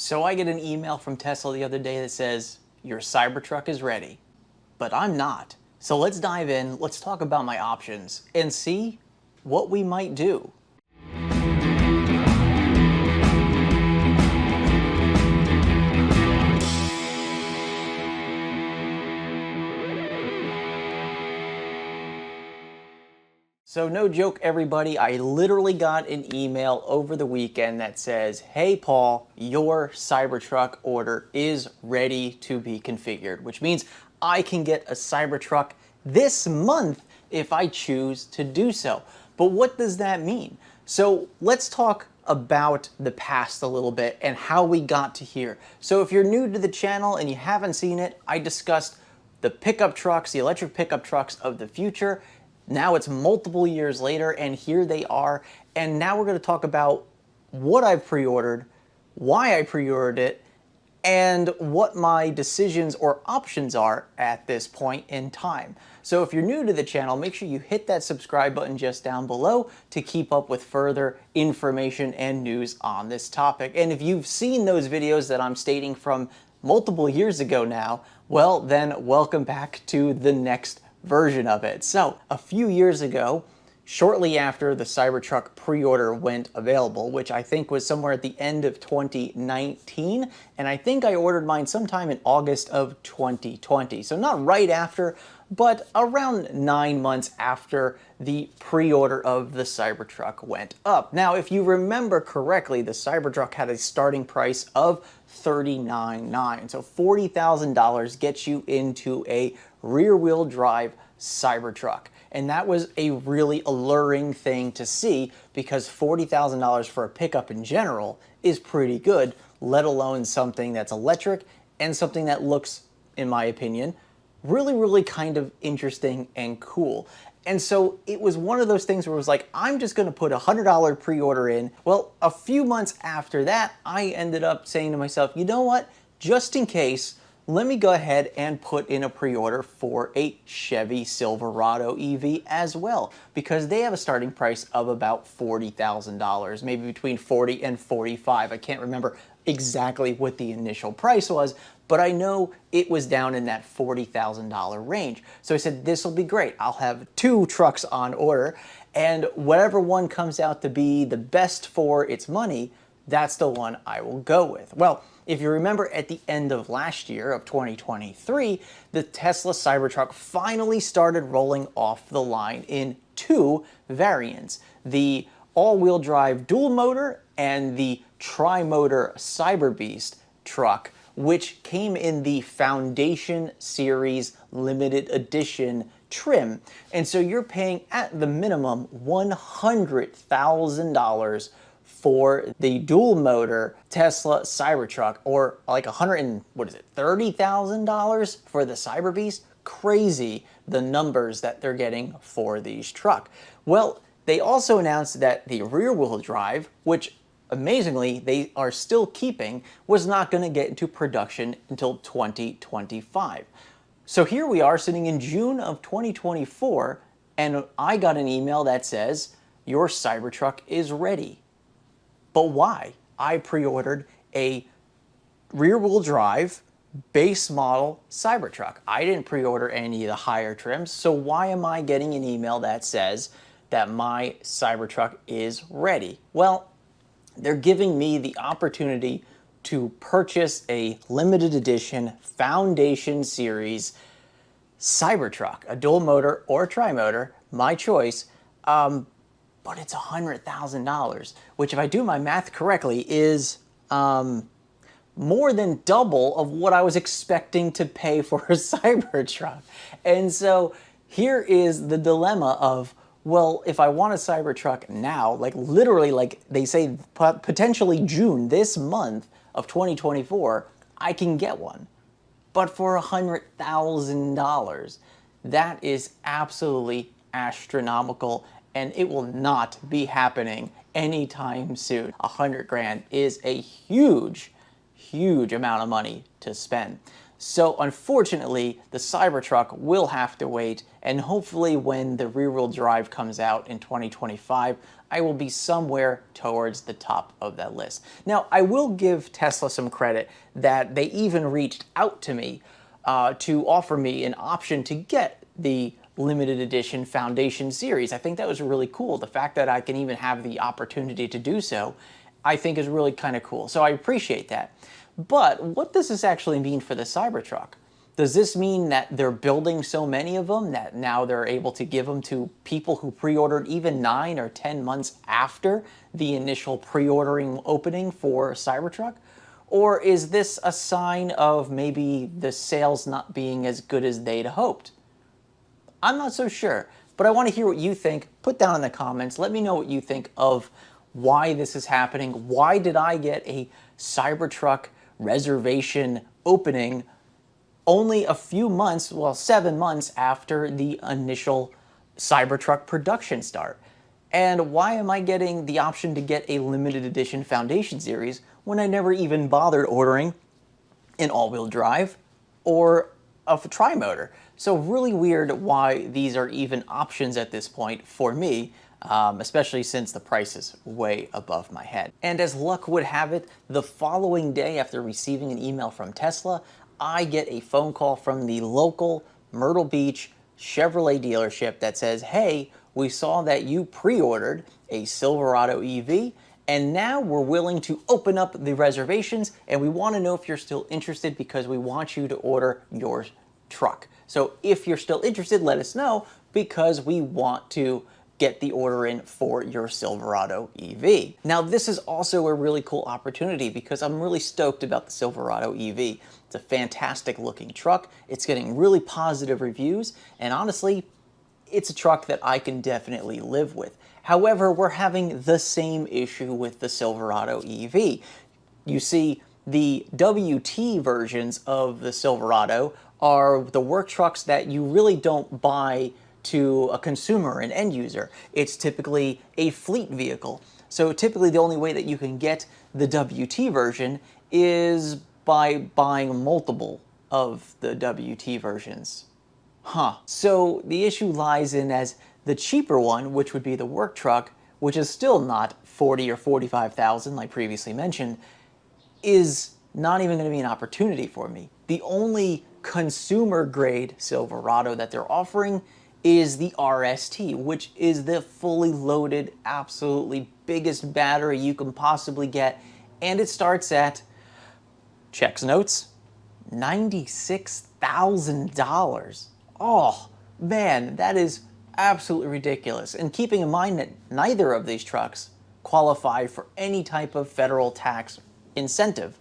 So I get an email from Tesla the other day that says, your Cybertruck is ready. But I'm not. So let's dive in, let's talk about my options, and see what we might do. So no joke, everybody, I literally got an email over the weekend that says, hey Paul, your Cybertruck order is ready to be configured, which means I can get a Cybertruck this month if I choose to do so. But what does that mean? So let's talk about the past a little bit and how we got to here. So if you're new to the channel and you haven't seen it, I discussed the pickup trucks, the electric pickup trucks of the future. Now it's multiple years later, and here they are. And now we're going to talk about what I've pre-ordered, why I pre-ordered it, and what my decisions or options are at this point in time. So if you're new to the channel, make sure you hit that subscribe button just down below to keep up with further information and news on this topic. And if you've seen those videos that I'm stating from multiple years ago now, well, then welcome back to the next version of it. So a few years ago, shortly after the Cybertruck pre-order went available, which I think was somewhere at the end of 2019, and I think I ordered mine sometime in August of 2020. So not right after, but around 9 months after the pre-order of the Cybertruck went up. Now, if you remember correctly, the Cybertruck had a starting price of $39,900. So $40,000 gets you into a rear-wheel drive Cybertruck. And that was a really alluring thing to see, because $40,000 for a pickup in general is pretty good, let alone something that's electric and something that looks, in my opinion, really kind of interesting and cool. And so it was one of those things where it was like, I'm just going to put a $100 pre-order in. Well, a few months after that, I ended up saying to myself, you know what, just in case, let me go ahead and put in a pre-order for a Chevy Silverado EV as well, because they have a starting price of about $40,000, maybe between 40 and 45. I can't remember exactly what the initial price was, but I know it was down in that $40,000 range. So I said, this will be great. I'll have 2 trucks on order, and whatever one comes out to be the best for its money, that's the one I will go with. Well, if you remember, at the end of last year, of 2023, the Tesla Cybertruck finally started rolling off the line in 2 variants: the all-wheel drive dual motor and the tri-motor Cyberbeast truck, which came in the Foundation Series limited edition trim. And so you're paying at the minimum $100,000 for the dual motor Tesla Cybertruck, or like $30,000 for the Cyberbeast. Crazy the numbers that they're getting for these trucks. Well, they also announced that the rear-wheel drive, which amazingly they are still keeping, was not going to get into production until 2025. So here we are sitting in June of 2024, and I got an email that says, your Cybertruck is ready. But why? I pre-ordered a rear-wheel drive base model Cybertruck. I didn't pre-order any of the higher trims, so why am I getting an email that says that my Cybertruck is ready? Well, they're giving me the opportunity to purchase a limited edition Foundation Series Cybertruck, a dual motor or a tri-motor, my choice. But it's $100,000, which, if I do my math correctly, is more than double of what I was expecting to pay for a Cybertruck. And so here is the dilemma of, well, if I want a Cybertruck now, like literally, like they say, potentially June, this month of 2024, I can get one. But for $100,000, that is absolutely astronomical, and it will not be happening anytime soon. 100 grand is a huge amount of money to spend. So unfortunately, the Cybertruck will have to wait, and hopefully when the rear-wheel drive comes out in 2025, I will be somewhere towards the top of that list. Now, I will give Tesla some credit that they even reached out to me to offer me an option to get the limited edition Foundation series. I think that was really cool. The fact that I can even have the opportunity to do so, I think is really kind of cool. So I appreciate that. But what does this actually mean for the Cybertruck? Does this mean that they're building so many of them that now they're able to give them to people who pre-ordered even 9 or 10 months after the initial pre-ordering opening for Cybertruck? Or is this a sign of maybe the sales not being as good as they'd hoped? I'm not so sure, but I want to hear what you think. Put down in the comments. Let me know what you think of why this is happening. Why did I get a Cybertruck reservation opening only a few months, well, 7 months after the initial Cybertruck production start? And why am I getting the option to get a limited edition Foundation series when I never even bothered ordering an all-wheel drive or a tri-motor? So really weird why these are even options at this point for me, especially since the price is way above my head. And as luck would have it, the following day after receiving an email from Tesla, I get a phone call from the local Myrtle Beach Chevrolet dealership that says, hey, we saw that you pre-ordered a Silverado EV, and now we're willing to open up the reservations, and we want to know if you're still interested because we want you to order your truck. So if you're still interested, let us know because we want to get the order in for your Silverado EV. Now, this is also a really cool opportunity because I'm really stoked about the Silverado EV. It's a fantastic looking truck. It's getting really positive reviews, and honestly, it's a truck that I can definitely live with. However, we're having the same issue with the Silverado EV. You see, the WT versions of the Silverado are the work trucks that you really don't buy to a consumer, an end user. It's typically a fleet vehicle. So typically the only way that you can get the WT version is by buying multiple of the WT versions. So the issue lies in as the cheaper one, which would be the work truck, which is still not 40 or 45,000 like previously mentioned, is not even going to be an opportunity for me. The only consumer grade Silverado that they're offering is the RST, which is the fully loaded, absolutely biggest battery you can possibly get. And it starts at, checks notes, $96,000. Oh man, that is absolutely ridiculous. And keeping in mind that neither of these trucks qualify for any type of federal tax incentive.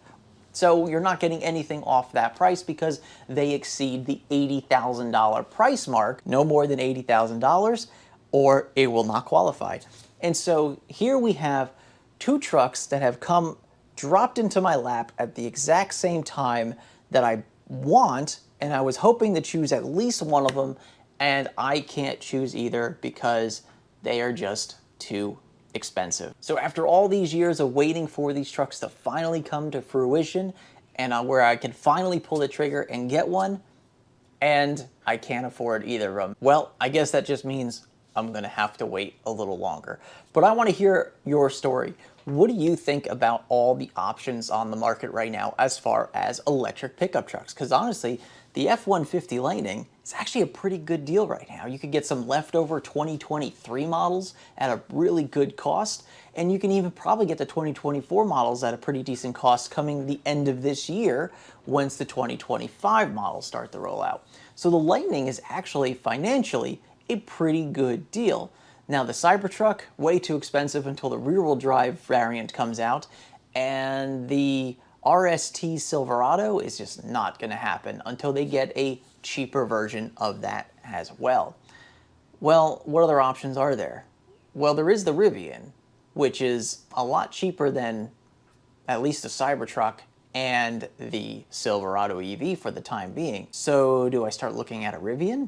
So you're not getting anything off that price because they exceed the $80,000 price mark, no more than $80,000, or it will not qualify. And so here we have two trucks that have come dropped into my lap at the exact same time that I want, and I was hoping to choose at least one of them, and I can't choose either because they are just too expensive. So after all these years of waiting for these trucks to finally come to fruition and where I can finally pull the trigger and get one, and I can't afford either of them, well, I guess that just means I'm gonna have to wait a little longer. But I wanna hear your story. What do you think about all the options on the market right now as far as electric pickup trucks? Because honestly, the F-150 Lightning is actually a pretty good deal right now. You could get some leftover 2023 models at a really good cost, and you can even probably get the 2024 models at a pretty decent cost coming the end of this year once the 2025 models start to roll out. So the Lightning is actually financially a pretty good deal. Now the Cybertruck, way too expensive until the rear-wheel drive variant comes out, and the RST Silverado is just not going to happen until they get a cheaper version of that as well. Well, what other options are there? Well, there is the Rivian, which is a lot cheaper than at least the Cybertruck and the Silverado EV for the time being. So do I start looking at a Rivian?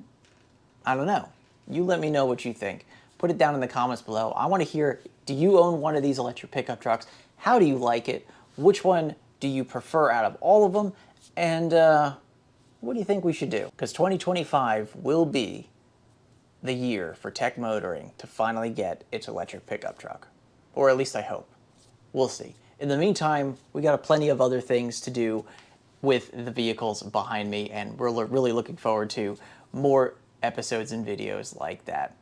I don't know. You let me know what you think. Put it down in the comments below. I want to hear, do you own one of these electric pickup trucks? How do you like it? Which one do you prefer out of all of them? And what do you think we should do? Because 2025 will be the year for Tech Motoring to finally get its electric pickup truck. Or at least I hope. We'll see. In the meantime, we got plenty of other things to do with the vehicles behind me, and we're really looking forward to more episodes and videos like that.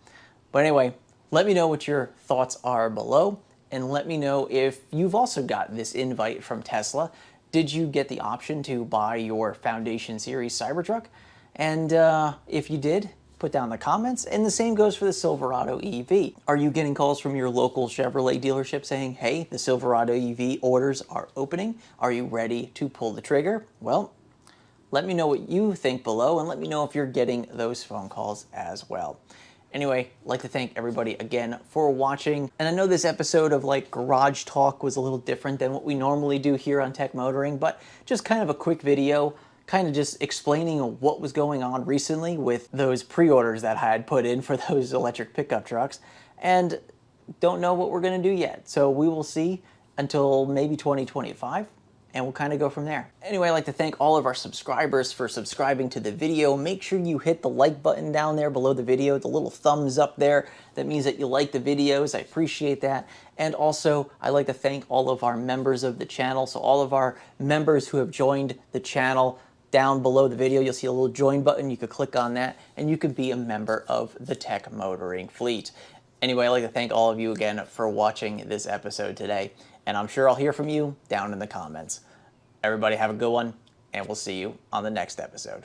But anyway, let me know what your thoughts are below, and let me know if you've also got this invite from Tesla. Did you get the option to buy your Foundation Series Cybertruck? And if you did, put down in the comments. And the same goes for the Silverado EV. Are you getting calls from your local Chevrolet dealership saying, hey, the Silverado EV orders are opening? Are you ready to pull the trigger? Well, let me know what you think below, and let me know if you're getting those phone calls as well. Anyway, I'd like to thank everybody again for watching. And I know this episode of like Garage Talk was a little different than what we normally do here on Tech Motoring, but just kind of a quick video, kind of just explaining what was going on recently with those pre-orders that I had put in for those electric pickup trucks, and don't know what we're gonna do yet. So we will see until maybe 2025. And we'll kind of go from there. Anyway, I'd like to thank all of our subscribers for subscribing to the video. Make sure you hit the like button down there below the video, the little thumbs up there. That means that you like the videos. I appreciate that. And also, I'd like to thank all of our members of the channel. So all of our members who have joined the channel, down below the video, you'll see a little join button. You could click on that, and you could be a member of the Tech Motoring fleet. Anyway, I'd like to thank all of you again for watching this episode today, and I'm sure I'll hear from you down in the comments. Everybody have a good one, and we'll see you on the next episode.